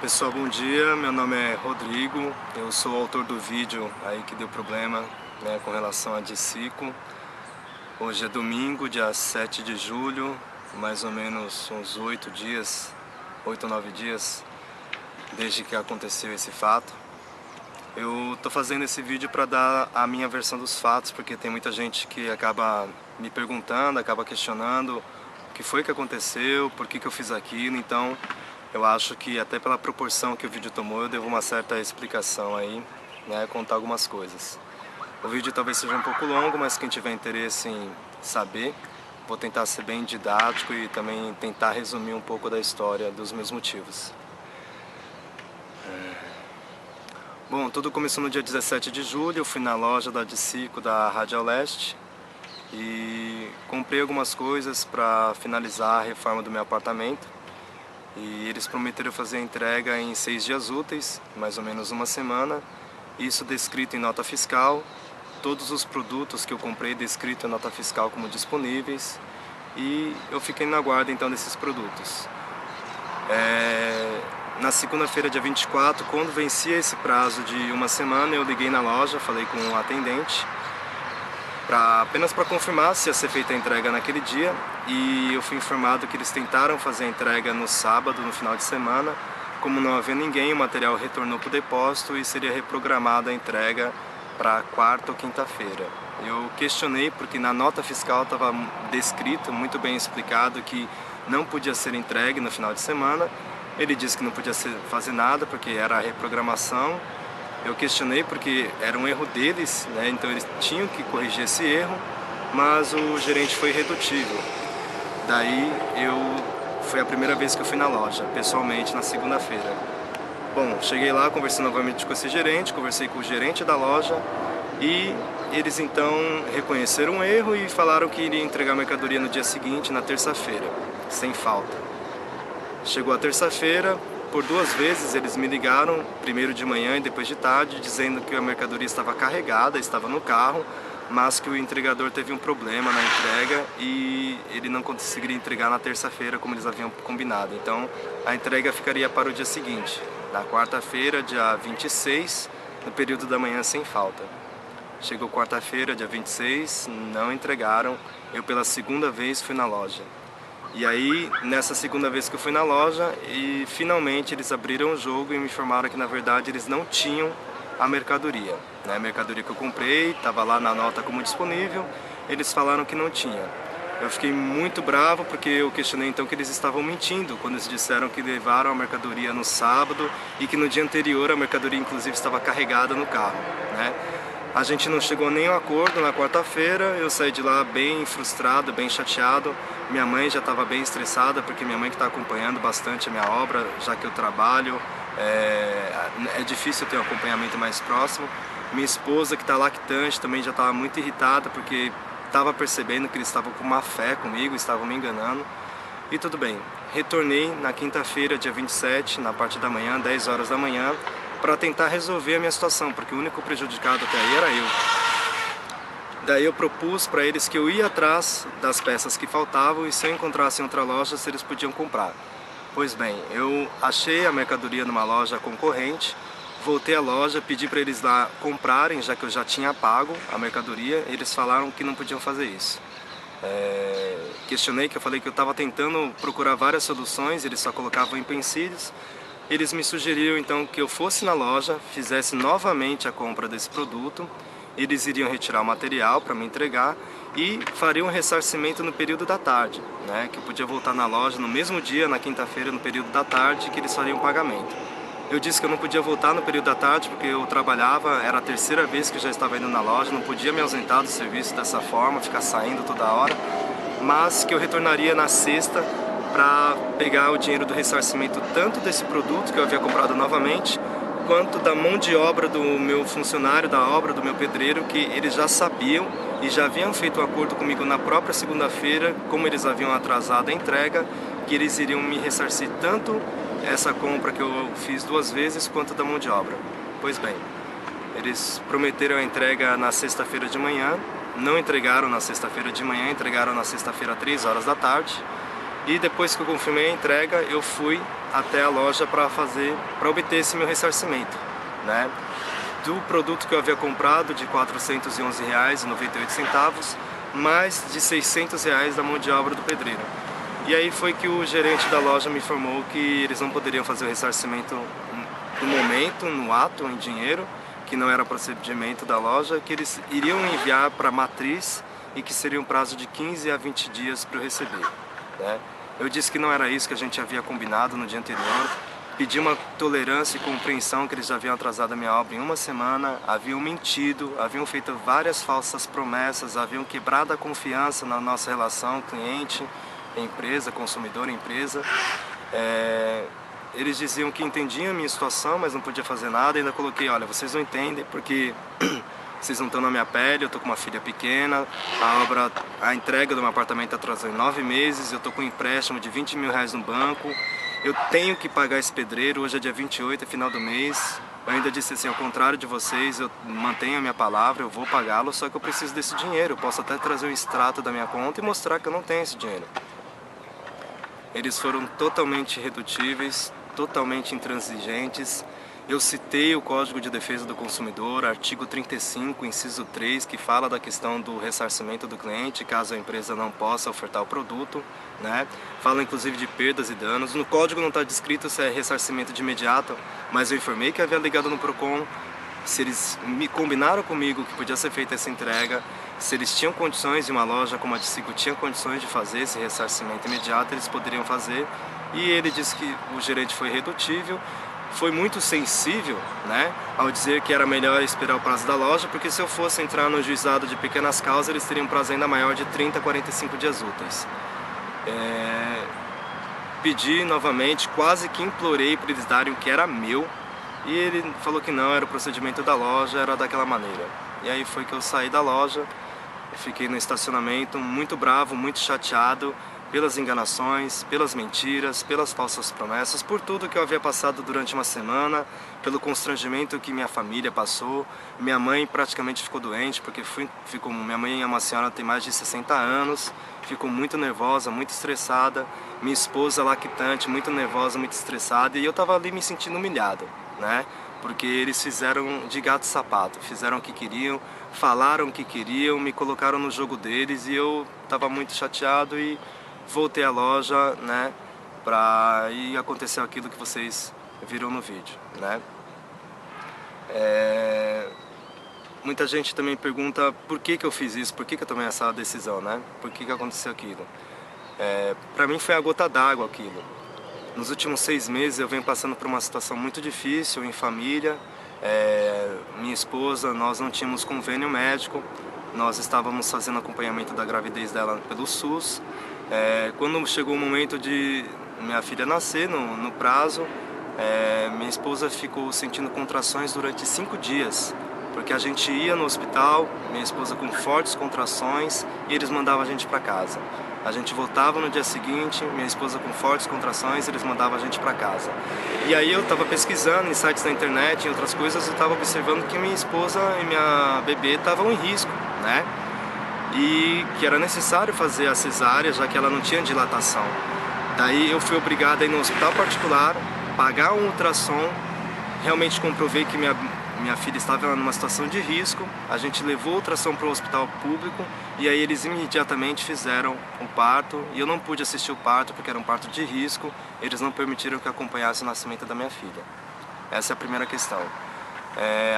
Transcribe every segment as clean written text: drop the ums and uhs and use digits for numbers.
Pessoal, bom dia, meu nome é Rodrigo, eu sou o autor do vídeo aí que deu problema, né, com relação a Dicico. Hoje é domingo, dia 7 de julho, mais ou menos uns 8 ou 9 dias desde que aconteceu esse fato. Eu tô fazendo esse vídeo para dar a minha versão dos fatos, porque tem muita gente que acaba me perguntando, acaba questionando o que foi que aconteceu, por que eu fiz aquilo. Então eu acho que até pela proporção que o vídeo tomou, eu devo uma certa explicação aí, né, contar algumas coisas. O vídeo talvez seja um pouco longo, mas quem tiver interesse em saber, vou tentar ser bem didático e também tentar resumir um pouco da história dos meus motivos. Bom, tudo começou no dia 17 de julho, eu fui na loja da Dicico da Radial Leste e comprei algumas coisas para finalizar a reforma do meu apartamento. E eles prometeram fazer a entrega em 6 dias úteis, mais ou menos uma semana. Isso descrito em nota fiscal, todos os produtos que eu comprei descrito em nota fiscal como disponíveis. E eu fiquei na guarda então desses produtos. Na segunda-feira, dia 24, quando vencia esse prazo de uma semana, eu liguei na loja, falei com o atendente, apenas para confirmar se ia ser feita a entrega naquele dia, e eu fui informado que eles tentaram fazer a entrega no sábado, no final de semana. Como não havia ninguém, o material retornou para o depósito e seria reprogramada a entrega para quarta ou quinta-feira. Eu questionei porque na nota fiscal estava descrito, muito bem explicado, que não podia ser entregue no final de semana. Ele disse que não podia fazer nada porque era a reprogramação. Eu questionei porque era um erro deles, né? Então eles tinham que corrigir esse erro, mas o gerente foi irredutível. Daí foi a primeira vez que eu fui na loja, pessoalmente, na segunda-feira. Bom, cheguei lá, conversei novamente com esse gerente, conversei com o gerente da loja e eles então reconheceram o erro e falaram que iriam entregar a mercadoria no dia seguinte, na terça-feira, sem falta. Chegou a terça-feira. Por 2 vezes eles me ligaram, primeiro de manhã e depois de tarde, dizendo que a mercadoria estava carregada, estava no carro, mas que o entregador teve um problema na entrega e ele não conseguiria entregar na terça-feira como eles haviam combinado. Então a entrega ficaria para o dia seguinte, na quarta-feira, dia 26, no período da manhã sem falta. Chegou quarta-feira, dia 26, não entregaram, eu pela segunda vez fui na loja. E aí, nessa segunda vez que eu fui na loja, e finalmente eles abriram o jogo e me informaram que na verdade eles não tinham a mercadoria. A mercadoria que eu comprei estava lá na nota como disponível, eles falaram que não tinha. Eu fiquei muito bravo porque eu questionei então que eles estavam mentindo quando eles disseram que levaram a mercadoria no sábado e que no dia anterior a mercadoria inclusive estava carregada no carro, né? A gente não chegou a nenhum acordo na quarta-feira, eu saí de lá bem frustrado, bem chateado. Minha mãe já estava bem estressada, porque minha mãe que está acompanhando bastante a minha obra, já que eu trabalho, é difícil ter um acompanhamento mais próximo. Minha esposa, que está lactante, também já estava muito irritada, porque estava percebendo que eles estavam com má fé comigo, estavam me enganando. E tudo bem, retornei na quinta-feira, dia 27, na parte da manhã, 10 horas da manhã, para tentar resolver a minha situação, porque o único prejudicado até aí era eu. Daí eu propus para eles que eu ia atrás das peças que faltavam e se eu encontrasse em outra loja, se eles podiam comprar. Pois bem, eu achei a mercadoria numa loja concorrente, voltei à loja, pedi para eles lá comprarem, já que eu já tinha pago a mercadoria, eles falaram que não podiam fazer isso. Questionei, que eu falei que eu estava tentando procurar várias soluções, eles só colocavam empecilhos. Eles me sugeriram então que eu fosse na loja, fizesse novamente a compra desse produto, eles iriam retirar o material para me entregar e fariam um ressarcimento no período da tarde, né? Que eu podia voltar na loja no mesmo dia, na quinta-feira, no período da tarde, que eles fariam o pagamento. Eu disse que eu não podia voltar no período da tarde porque eu trabalhava, era a terceira vez que eu já estava indo na loja, não podia me ausentar do serviço dessa forma, ficar saindo toda hora, mas que eu retornaria na sexta para pegar o dinheiro do ressarcimento tanto desse produto que eu havia comprado novamente, quanto da mão de obra do meu funcionário, da obra do meu pedreiro, que eles já sabiam e já haviam feito um acordo comigo na própria segunda-feira, como eles haviam atrasado a entrega, que eles iriam me ressarcir tanto essa compra que eu fiz 2 vezes, quanto da mão de obra. Pois bem, eles prometeram a entrega na sexta-feira de manhã, não entregaram na sexta-feira de manhã, entregaram na sexta-feira às 3 horas da tarde. E depois que eu confirmei a entrega, eu fui até a loja para obter esse meu ressarcimento, né? Do produto que eu havia comprado de R$ 411,98, mais de R$ 600 da mão de obra do pedreiro. E aí foi que o gerente da loja me informou que eles não poderiam fazer o ressarcimento no momento, no ato, em dinheiro, que não era procedimento da loja, que eles iriam enviar para a matriz e que seria um prazo de 15 a 20 dias para eu receber, né? Eu disse que não era isso que a gente havia combinado no dia anterior, pedi uma tolerância e compreensão, que eles já haviam atrasado a minha obra em uma semana, haviam mentido, haviam feito várias falsas promessas, haviam quebrado a confiança na nossa relação cliente-empresa, consumidor-empresa. Eles diziam que entendiam a minha situação, mas não podia fazer nada. Ainda coloquei, olha, vocês não entendem porque vocês não estão na minha pele, eu estou com uma filha pequena, a entrega do meu apartamento atrasou em 9 meses, eu estou com um empréstimo de R$20 mil no banco, eu tenho que pagar esse pedreiro, hoje é dia 28, é final do mês. Eu ainda disse assim, ao contrário de vocês, eu mantenho a minha palavra, eu vou pagá-lo, só que eu preciso desse dinheiro. Eu posso até trazer um extrato da minha conta e mostrar que eu não tenho esse dinheiro. Eles foram totalmente irredutíveis, totalmente intransigentes. Eu citei o Código de Defesa do Consumidor, artigo 35, inciso 3, que fala da questão do ressarcimento do cliente, caso a empresa não possa ofertar o produto, né? Fala inclusive de perdas e danos. No código não está descrito se é ressarcimento de imediato, mas eu informei que havia ligado no Procon, se eles me combinaram comigo que podia ser feita essa entrega, se eles tinham condições, e uma loja como a de Cico tinha condições de fazer esse ressarcimento imediato, eles poderiam fazer. E ele disse que o gerente foi irredutível, foi muito sensível, né, ao dizer que era melhor esperar o prazo da loja, porque se eu fosse entrar no juizado de pequenas causas, eles teriam um prazo ainda maior de 30 a 45 dias úteis. Pedi novamente, quase que implorei para eles darem o que era meu, e ele falou que não, era o procedimento da loja, era daquela maneira. E aí foi que eu saí da loja, fiquei no estacionamento muito bravo, muito chateado, pelas enganações, pelas mentiras, pelas falsas promessas, por tudo que eu havia passado durante uma semana, pelo constrangimento que minha família passou. Minha mãe praticamente ficou doente, porque minha mãe é uma senhora, tem mais de 60 anos, ficou muito nervosa, muito estressada. Minha esposa lactante, muito nervosa, muito estressada, e eu estava ali me sentindo humilhado, né? Porque eles fizeram de gato e sapato, fizeram o que queriam, falaram o que queriam, me colocaram no jogo deles, e eu estava muito chateado e voltei à loja, né, e aconteceu aquilo que vocês viram no vídeo, né. Muita gente também pergunta por que eu fiz isso, por que eu tomei essa decisão, né, por que aconteceu aquilo. Para mim foi a gota d'água aquilo. Nos últimos 6 meses eu venho passando por uma situação muito difícil em família. Minha esposa, nós não tínhamos convênio médico, nós estávamos fazendo acompanhamento da gravidez dela pelo SUS. Quando chegou o momento de minha filha nascer, no prazo, minha esposa ficou sentindo contrações durante 5 dias, porque a gente ia no hospital, minha esposa com fortes contrações, e eles mandavam a gente para casa. A gente voltava no dia seguinte, minha esposa com fortes contrações, eles mandavam a gente para casa. E aí eu estava pesquisando em sites da internet, em outras coisas, eu estava observando que minha esposa e minha bebê estavam em risco, né? E que era necessário fazer a cesárea, já que ela não tinha dilatação. Daí eu fui obrigado a ir no hospital particular, pagar um ultrassom, realmente comprovei que minha filha estava numa situação de risco, a gente levou o ultrassom para o hospital público, e aí eles imediatamente fizeram o parto, e eu não pude assistir o parto porque era um parto de risco, eles não permitiram que eu acompanhasse o nascimento da minha filha. Essa é a primeira questão.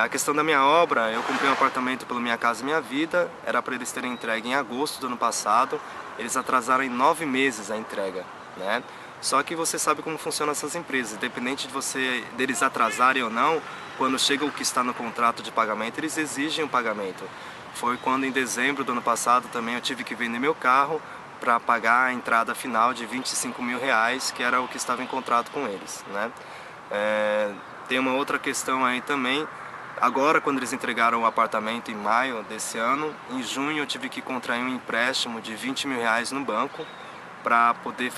A questão da minha obra, eu comprei um apartamento pelo Minha Casa Minha Vida, era para eles terem entregue em agosto do ano passado, eles atrasaram em 9 meses a entrega, né? Só que você sabe como funcionam essas empresas, independente deles atrasarem ou não, quando chega o que está no contrato de pagamento, eles exigem o pagamento. Foi quando em dezembro do ano passado também eu tive que vender meu carro para pagar a entrada final de R$25 mil, que era o que estava em contrato com eles, né? Tem uma outra questão aí também. Agora, quando eles entregaram o apartamento em maio desse ano, em junho eu tive que contrair um empréstimo de R$20 mil no banco para poder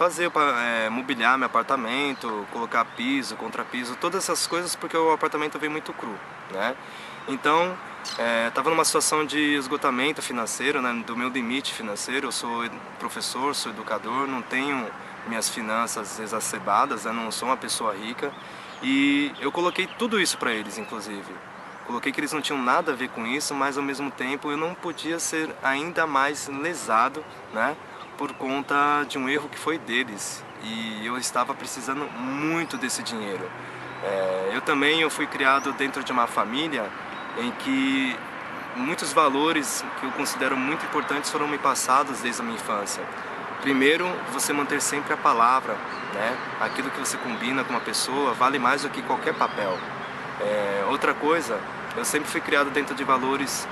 mobiliar meu apartamento, colocar piso, contrapiso, todas essas coisas, porque o apartamento veio muito cru, né? Então, Estava numa situação de esgotamento financeiro, né, do meu limite financeiro. Eu sou professor, sou educador, não tenho minhas finanças exacerbadas, né, não sou uma pessoa rica. E eu coloquei tudo isso para eles, inclusive. Coloquei que eles não tinham nada a ver com isso, mas ao mesmo tempo eu não podia ser ainda mais lesado, né, por conta de um erro que foi deles. E eu estava precisando muito desse dinheiro. Eu fui criado dentro de uma família em que muitos valores que eu considero muito importantes foram me passados desde a minha infância. Primeiro, você manter sempre a palavra, né? Aquilo que você combina com uma pessoa vale mais do que qualquer papel. Outra coisa, eu sempre fui criado dentro de valores,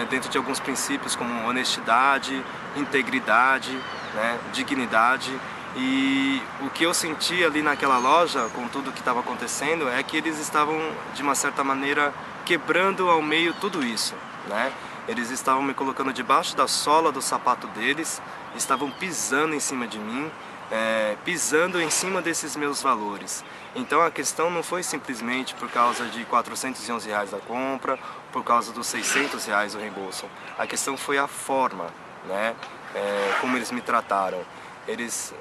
dentro de alguns princípios como honestidade, integridade, né? Dignidade. E o que eu senti ali naquela loja, com tudo que estava acontecendo, é que eles estavam, de uma certa maneira, quebrando ao meio tudo isso, né? Eles estavam me colocando debaixo da sola do sapato deles, estavam pisando em cima de mim, pisando em cima desses meus valores. Então a questão não foi simplesmente por causa de R$411 da compra, por causa dos R$600 do reembolso. A questão foi a forma, né? Como eles me trataram. Eles,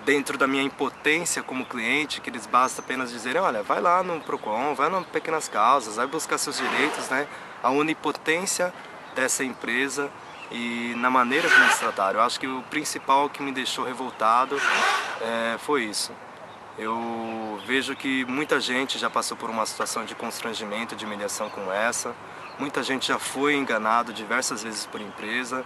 dentro da minha impotência como cliente, que eles basta apenas dizerem, olha, vai lá no Procon, vai nas pequenas causas, vai buscar seus direitos, né? A onipotência dessa empresa e na maneira como eles trataram. Eu acho que o principal que me deixou revoltado foi isso. Eu vejo que muita gente já passou por uma situação de constrangimento, de humilhação como essa. Muita gente já foi enganado diversas vezes por empresa.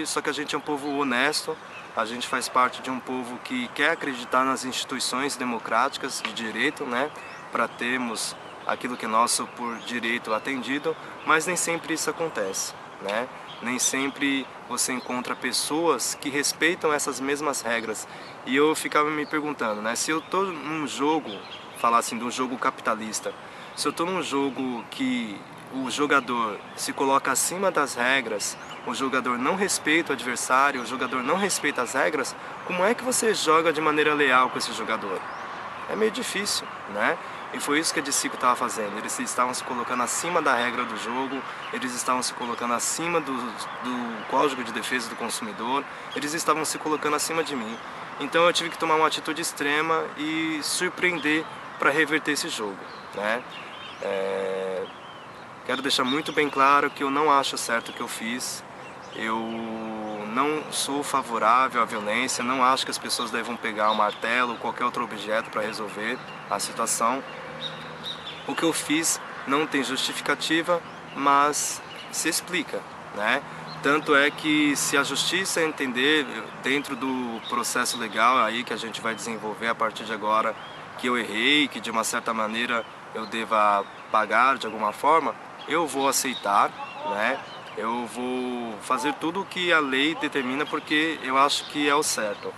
Só que a gente é um povo honesto, a gente faz parte de um povo que quer acreditar nas instituições democráticas de direito, né, para termos aquilo que é nosso por direito atendido, mas nem sempre isso acontece, né? Nem sempre você encontra pessoas que respeitam essas mesmas regras. E eu ficava me perguntando, né, se eu estou num jogo, falar assim, de um jogo capitalista, se eu estou num jogo que o jogador se coloca acima das regras, o jogador não respeita o adversário, o jogador não respeita as regras, como é que você joga de maneira leal com esse jogador? É meio difícil, né? E foi isso que a Dicico estava fazendo. Eles estavam se colocando acima da regra do jogo, eles estavam se colocando acima do Código de Defesa do Consumidor, eles estavam se colocando acima de mim. Então eu tive que tomar uma atitude extrema e surpreender para reverter esse jogo, né? Quero deixar muito bem claro que eu não acho certo o que eu fiz. Eu não sou favorável à violência, não acho que as pessoas devam pegar um martelo ou qualquer outro objeto para resolver a situação. O que eu fiz não tem justificativa, mas se explica, né? Tanto é que se a justiça entender, dentro do processo legal aí que a gente vai desenvolver a partir de agora, que eu errei, que de uma certa maneira eu deva pagar de alguma forma, eu vou aceitar, né? Eu vou fazer tudo o que a lei determina porque eu acho que é o certo.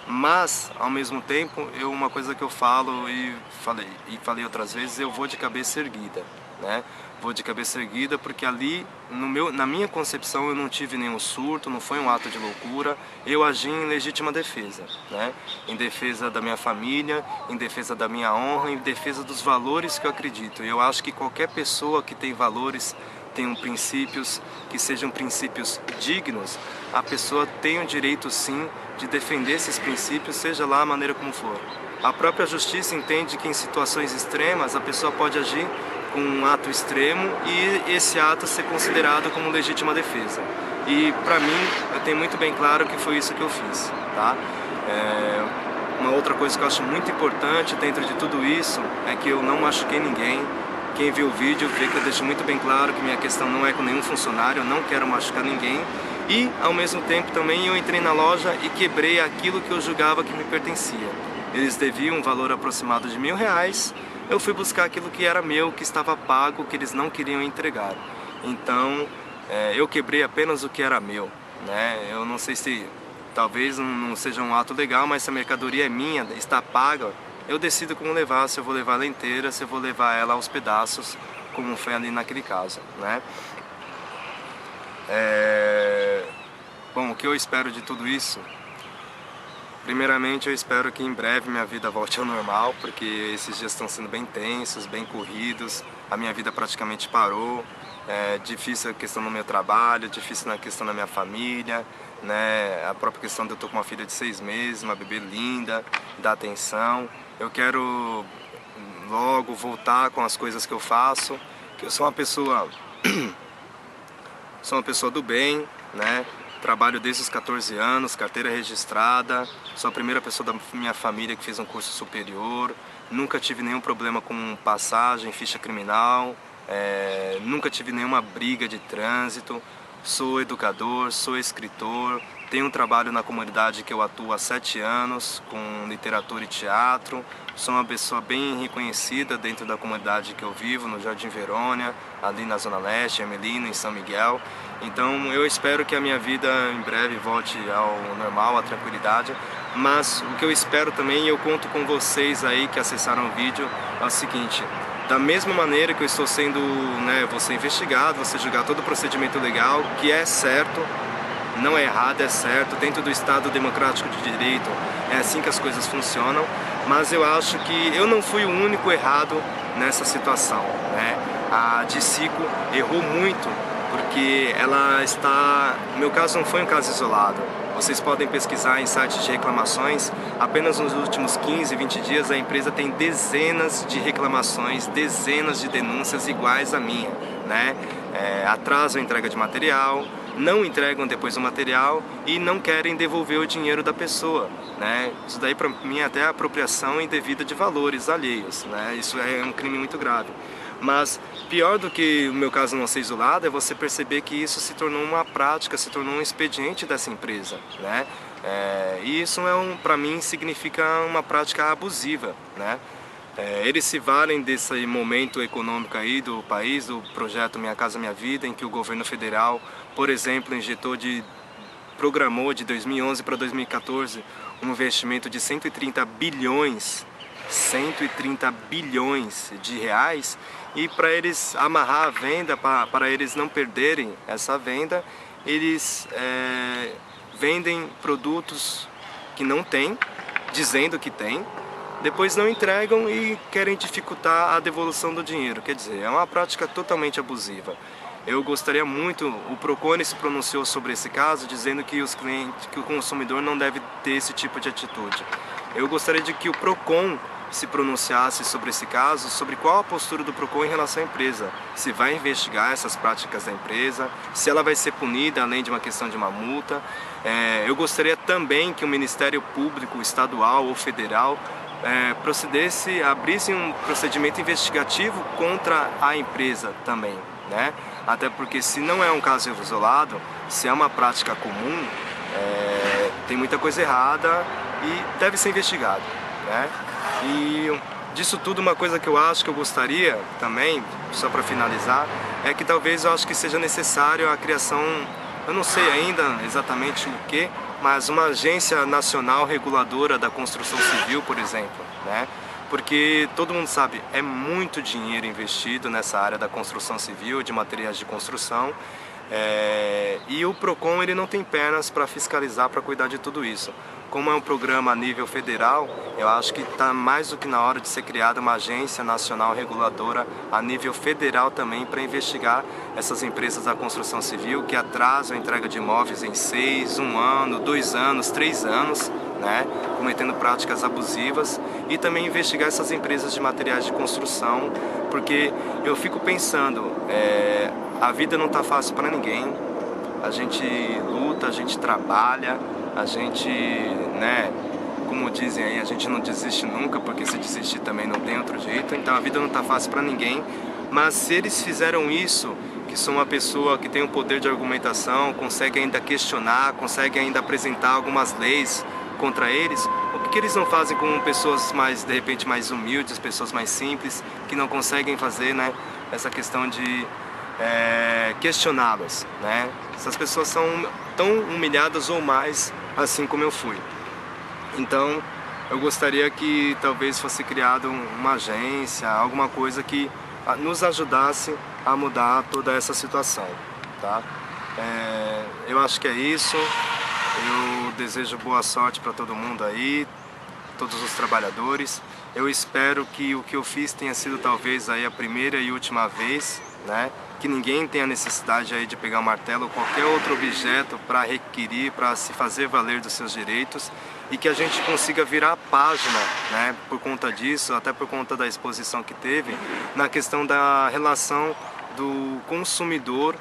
Mas, ao mesmo tempo, uma coisa que eu falo e falei outras vezes, eu vou de cabeça erguida, né? Vou de cabeça erguida porque ali, na minha concepção, eu não tive nenhum surto, não foi um ato de loucura, eu agi em legítima defesa, né? Em defesa da minha família, em defesa da minha honra, em defesa dos valores que eu acredito. E eu acho que qualquer pessoa que tem valores, tenham princípios que sejam princípios dignos, a pessoa tem o direito sim de defender esses princípios, seja lá a maneira como for. A própria justiça entende que em situações extremas a pessoa pode agir com um ato extremo e esse ato ser considerado como legítima defesa. E para mim, eu tenho muito bem claro que foi isso que eu fiz, tá? Uma outra coisa que eu acho muito importante dentro de tudo isso é que eu não machuquei ninguém. Quem viu o vídeo vê que eu deixo muito bem claro que minha questão não é com nenhum funcionário, eu não quero machucar ninguém. E, ao mesmo tempo, também eu entrei na loja e quebrei aquilo que eu julgava que me pertencia. Eles deviam um valor aproximado de R$1.000, eu fui buscar aquilo que era meu, que estava pago, que eles não queriam entregar. Então, eu quebrei apenas o que era meu, né? Eu não sei se, talvez não seja um ato legal, mas se a mercadoria é minha, está paga, eu decido como levar, se eu vou levar ela inteira, se eu vou levar ela aos pedaços, como foi ali naquele caso, né? Bom, o que eu espero de tudo isso Primeiramente, eu espero que em breve minha vida volte ao normal, porque esses dias estão sendo bem tensos, bem corridos, a minha vida praticamente parou, é difícil a questão no meu trabalho, difícil na questão da minha família, né? A própria questão de eu estou com uma filha de 6 meses, uma bebê linda, dar atenção. Eu quero logo voltar com as coisas que eu faço, que eu sou uma pessoa, sou uma pessoa do bem, né? Trabalho desde os 14 anos, carteira registrada, sou a primeira pessoa da minha família que fez um curso superior, nunca tive nenhum problema com passagem, ficha criminal, nunca tive nenhuma briga de trânsito, sou educador, sou escritor, tenho um trabalho na comunidade que eu atuo há 7 anos, com literatura e teatro, sou uma pessoa bem reconhecida dentro da comunidade que eu vivo, no Jardim Verônia, ali na Zona Leste, em Amelino, em São Miguel. Então eu espero que a minha vida em breve volte ao normal, à tranquilidade, mas o que eu espero também, e eu conto com vocês aí que acessaram o vídeo, é o seguinte: da mesma maneira que eu estou sendo, vou ser investigado, vou ser julgado todo o procedimento legal, que é certo, não é errado, é certo, dentro do Estado Democrático de Direito, é assim que as coisas funcionam, mas eu acho que eu não fui o único errado nessa situação, né? A Dicico errou muito, porque ela está... No meu caso não foi um caso isolado. Vocês podem pesquisar em sites de reclamações. Apenas nos últimos 15, 20 dias a empresa tem dezenas de reclamações, dezenas de denúncias iguais à minha, né? Atrasam a entrega de material, não entregam depois o material e não querem devolver o dinheiro da pessoa, né? Isso daí para mim é até apropriação indevida de valores alheios, né? Isso é um crime muito grave. Mas pior do que o meu caso não ser isolado é você perceber que isso se tornou uma prática, se tornou um expediente dessa empresa, né? E isso para mim significa uma prática abusiva, né? Eles se valem desse momento econômico aí do país, do projeto Minha Casa Minha Vida, em que o governo federal, por exemplo, programou de 2011 para 2014 um investimento de 130 bilhões de reais, e para eles amarrar a venda, para eles não perderem essa venda, eles vendem produtos que não tem, dizendo que tem, depois não entregam e querem dificultar a devolução do dinheiro. Quer dizer, é uma prática totalmente abusiva. Eu gostaria muito, o Procon se pronunciou sobre esse caso, dizendo que o consumidor não deve ter esse tipo de atitude. Eu gostaria de que o Procon se pronunciasse sobre esse caso, sobre qual a postura do Procon em relação à empresa, se vai investigar essas práticas da empresa, se ela vai ser punida além de uma questão de uma multa. Eu gostaria também que o Ministério Público estadual ou federal abrisse um procedimento investigativo contra a empresa também, né? Até porque se não é um caso isolado, se é uma prática comum, tem muita coisa errada e deve ser investigado, né? E disso tudo, uma coisa que eu acho que eu gostaria também, só para finalizar, é que talvez eu acho que seja necessário a criação, eu não sei ainda exatamente o que, mas uma agência nacional reguladora da construção civil, por exemplo, né? Porque todo mundo sabe, é muito dinheiro investido nessa área da construção civil, de materiais de construção, e o Procon ele não tem pernas para fiscalizar, para cuidar de tudo isso. Como é um programa a nível federal, eu acho que está mais do que na hora de ser criada uma agência nacional reguladora a nível federal também para investigar essas empresas da construção civil que atrasam a entrega de imóveis em 6, 1 ano, 2 anos, 3 anos, né, cometendo práticas abusivas, e também investigar essas empresas de materiais de construção, porque eu fico pensando, a vida não está fácil para ninguém, a gente luta, a gente trabalha, a gente, como dizem aí, a gente não desiste nunca, porque se desistir também não tem outro jeito, então a vida não está fácil para ninguém, mas se eles fizeram isso, que são uma pessoa que tem um poder de argumentação, consegue ainda questionar, consegue ainda apresentar algumas leis contra eles, o que eles não fazem com pessoas mais, de repente, mais humildes, pessoas mais simples, que não conseguem fazer, essa questão de questioná-las, né? Essas pessoas são tão humilhadas ou mais, assim como eu fui. Então, eu gostaria que talvez fosse criada uma agência, alguma coisa que nos ajudasse a mudar toda essa situação, tá? Eu acho que é isso. Eu desejo boa sorte para todo mundo aí, todos os trabalhadores. Eu espero que o que eu fiz tenha sido talvez aí a primeira e última vez, né? Que ninguém tenha necessidade aí de pegar um martelo ou qualquer outro objeto para requerir, para se fazer valer dos seus direitos, e que a gente consiga virar a página, né? Por conta disso, até por conta da exposição que teve, na questão da relação do consumidor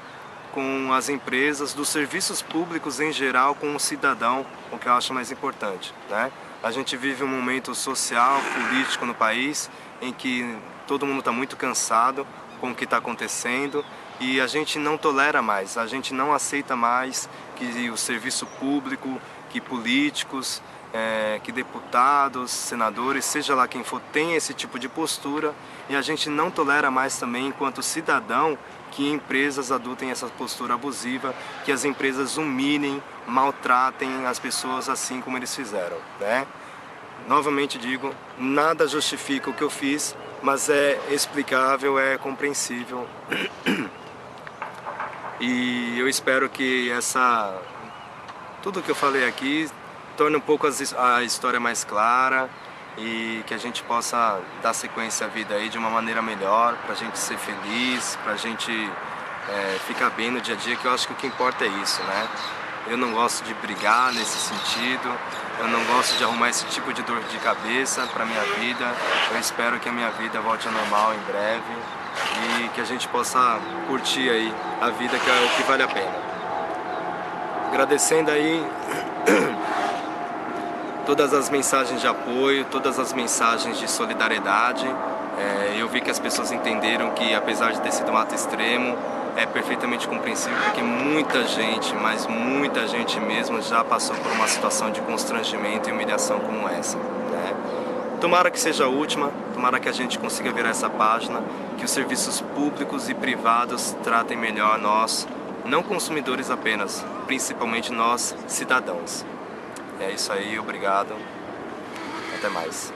com as empresas, dos serviços públicos em geral com o cidadão, o que eu acho mais importante, né? A gente vive um momento social, político no país, em que todo mundo está muito cansado com o que está acontecendo e a gente não tolera mais, a gente não aceita mais que o serviço público, que políticos, que deputados, senadores, seja lá quem for, tenha esse tipo de postura, e a gente não tolera mais também, enquanto cidadão, que empresas adotem essa postura abusiva, que as empresas humilhem, maltratem as pessoas assim como eles fizeram, né? Novamente digo, nada justifica o que eu fiz, mas é explicável, é compreensível. E eu espero que tudo que eu falei aqui torne um pouco a história mais clara e que a gente possa dar sequência à vida aí de uma maneira melhor, pra gente ser feliz, pra gente ficar bem no dia a dia, que eu acho que o que importa é isso, né? Eu não gosto de brigar nesse sentido, eu não gosto de arrumar esse tipo de dor de cabeça para minha vida. Eu espero que a minha vida volte ao normal em breve e que a gente possa curtir aí a vida, que é o que vale a pena. Agradecendo aí todas as mensagens de apoio, todas as mensagens de solidariedade. Eu vi que as pessoas entenderam que, apesar de ter sido um ato extremo, é perfeitamente compreensível, porque muita gente, mas muita gente mesmo, já passou por uma situação de constrangimento e humilhação como essa, né? Tomara que seja a última, tomara que a gente consiga virar essa página, que os serviços públicos e privados tratem melhor nós, não consumidores apenas, principalmente nós, cidadãos. É isso aí, obrigado, até mais.